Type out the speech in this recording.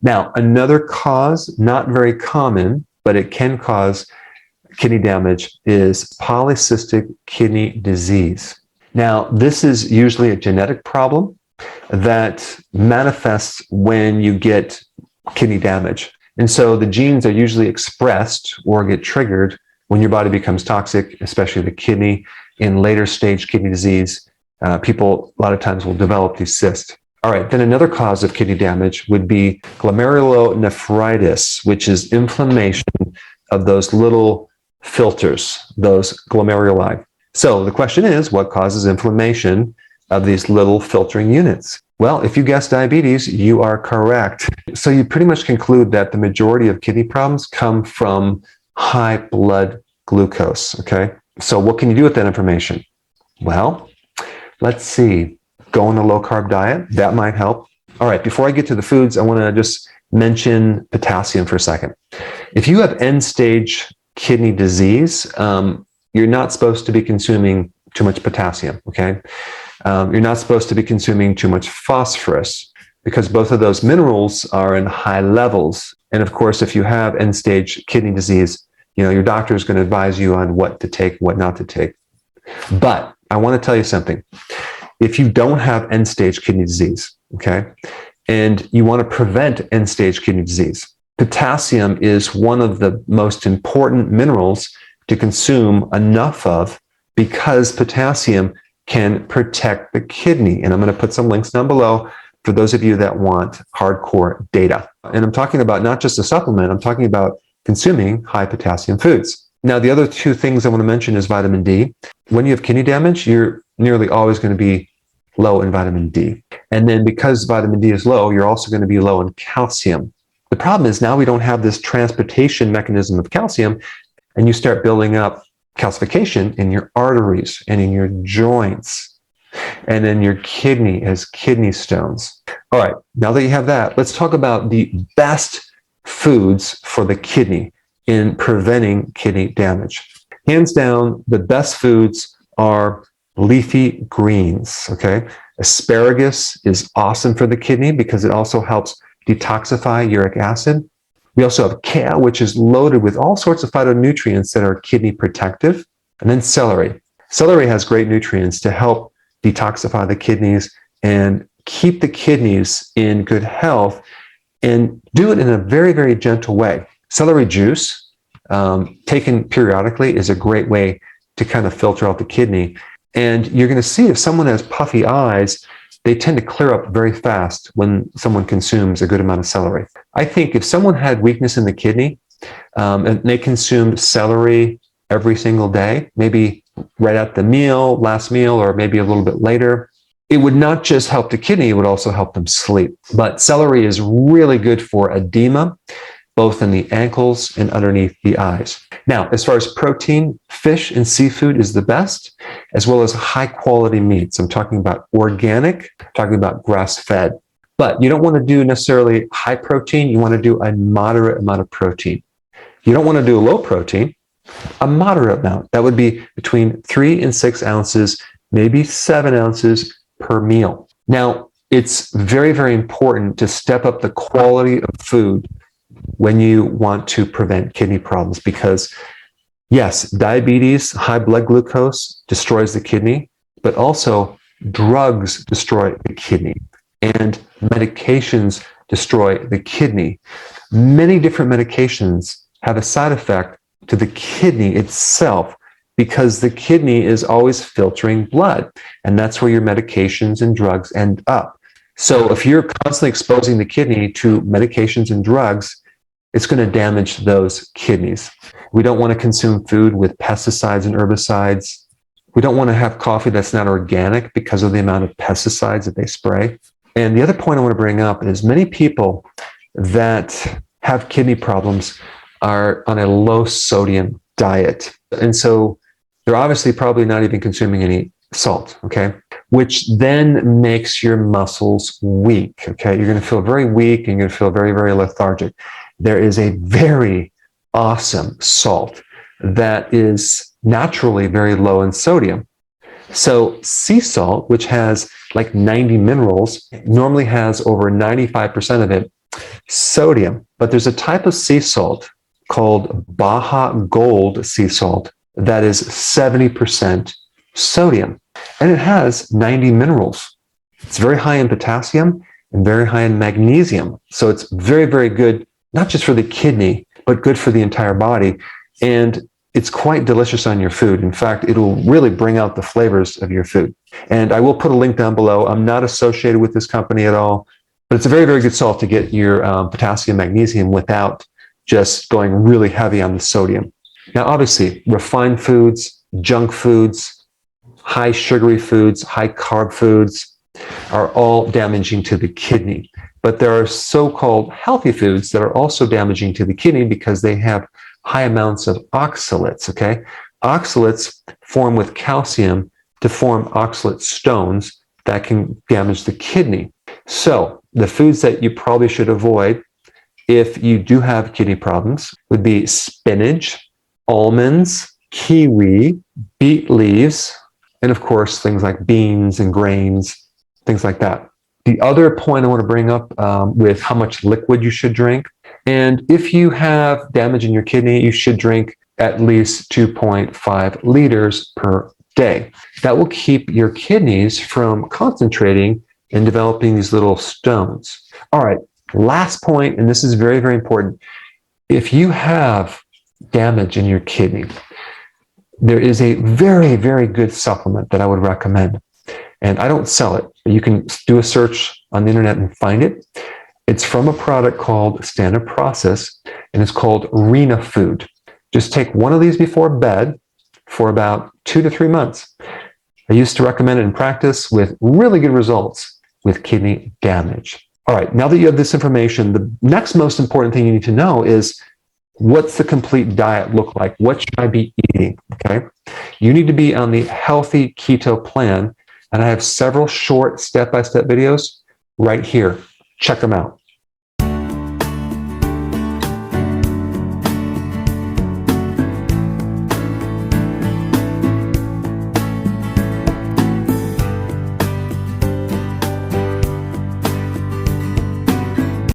Now, another cause, not very common, but it can cause kidney damage, is polycystic kidney disease. Now, this is usually a genetic problem that manifests when you get kidney damage. And so the genes are usually expressed or get triggered when your body becomes toxic, especially the kidney. In later stage kidney disease, people a lot of times will develop these cysts. All right, then another cause of kidney damage would be glomerulonephritis, which is inflammation of those little filters, those glomeruli. So the question is, what causes inflammation of these little filtering units? Well, if you guessed diabetes, you are correct. So you pretty much conclude that the majority of kidney problems come from high blood glucose, okay? So what can you do with that information? Well, let's see. Go on a low-carb diet. That might help. All right, before I get to the foods, I want to just mention potassium for a second. If you have end-stage kidney disease, you're not supposed to be consuming too much potassium, okay? You're not supposed to be consuming too much phosphorus because both of those minerals are in high levels. And of course, if you have end-stage kidney disease, your doctor is going to advise you on what to take, what not to take. But I want to tell you something. If you don't have end-stage kidney disease, okay, and you want to prevent end-stage kidney disease, potassium is one of the most important minerals to consume enough of because potassium can protect the kidney. And I'm going to put some links down below for those of you that want hardcore data. And I'm talking about not just a supplement, I'm talking about consuming high potassium foods. Now, the other two things I want to mention is vitamin D. When you have kidney damage, you're nearly always going to be low in vitamin D. And then because vitamin D is low, you're also going to be low in calcium. The problem is now we don't have this transportation mechanism of calcium, and you start building up calcification in your arteries and in your joints, and then your kidney has kidney stones. All right, now that you have that, let's talk about the best foods for the kidney in preventing kidney damage. Hands down, the best foods are leafy greens, okay? Asparagus is awesome for the kidney because it also helps detoxify uric acid. We also have kale, which is loaded with all sorts of phytonutrients that are kidney protective. And then celery. Celery has great nutrients to help detoxify the kidneys and keep the kidneys in good health and do it in a very, very gentle way. Celery juice, taken periodically, is a great way to kind of filter out the kidney. And you're going to see if someone has puffy eyes, they tend to clear up very fast when someone consumes a good amount of celery. I think if someone had weakness in the kidney and they consumed celery every single day, maybe right at the meal, last meal, or maybe a little bit later, it would not just help the kidney, it would also help them sleep. But celery is really good for edema, both in the ankles and underneath the eyes. Now, as far as protein, fish and seafood is the best, as well as high quality meats. I'm talking about organic, talking about grass-fed. But you don't want to do necessarily high protein, you want to do a moderate amount of protein. You don't want to do low protein, a moderate amount. That would be between 3 and 6 ounces, maybe 7 ounces per meal. Now, it's very, very important to step up the quality of food when you want to prevent kidney problems because, yes, diabetes, high blood glucose destroys the kidney, but also drugs destroy the kidney and medications destroy the kidney. Many different medications have a side effect to the kidney itself because the kidney is always filtering blood, and that's where your medications and drugs end up. So if you're constantly exposing the kidney to medications and drugs, it's going to damage those kidneys. We don't want to consume food with pesticides and herbicides. We don't want to have coffee that's not organic because of the amount of pesticides that they spray. And the other point I want to bring up is many people that have kidney problems are on a low sodium diet. And so they're obviously probably not even consuming any salt, okay? Which then makes your muscles weak, okay? You're going to feel very weak and you're going to feel very, very lethargic. There is a very awesome salt that is naturally very low in sodium. So sea salt, which has like 90 minerals, normally has over 95% of it Sodium. But there's a type of sea salt called Baja Gold sea salt that is 70% sodium. And it has 90 minerals. It's very high in potassium and very high in magnesium. So it's very, very good, not just for the kidney, but good for the entire body. And it's quite delicious on your food. In fact, it'll really bring out the flavors of your food. And I will put a link down below. I'm not associated with this company at all, but it's a very, very good salt to get your potassium, magnesium without just going really heavy on the sodium. Now, obviously, refined foods, junk foods, high sugary foods, high carb foods are all damaging to the kidney. But there are so-called healthy foods that are also damaging to the kidney because they have high amounts of oxalates, okay? Oxalates form with calcium to form oxalate stones that can damage the kidney. So the foods that you probably should avoid if you do have kidney problems would be spinach, almonds, kiwi, beet leaves, and of course, things like beans and grains, things like that. The other point I want to bring up with how much liquid you should drink. And if you have damage in your kidney, you should drink at least 2.5 liters per day. That will keep your kidneys from concentrating and developing these little stones. All right, last point, and this is very, very important. If you have damage in your kidney, there is a very, very good supplement that I would recommend. And I don't sell it, but you can do a search on the internet and find it. It's from a product called Standard Process, and it's called Renafood. Just take one of these before bed for about 2 to 3 months. I used to recommend it in practice with really good results with kidney damage. All right, now that you have this information, the next most important thing you need to know is what's the complete diet look like? What should I be eating? Okay, you need to be on the healthy keto plan. And I have several short step-by-step videos right here. Check them out.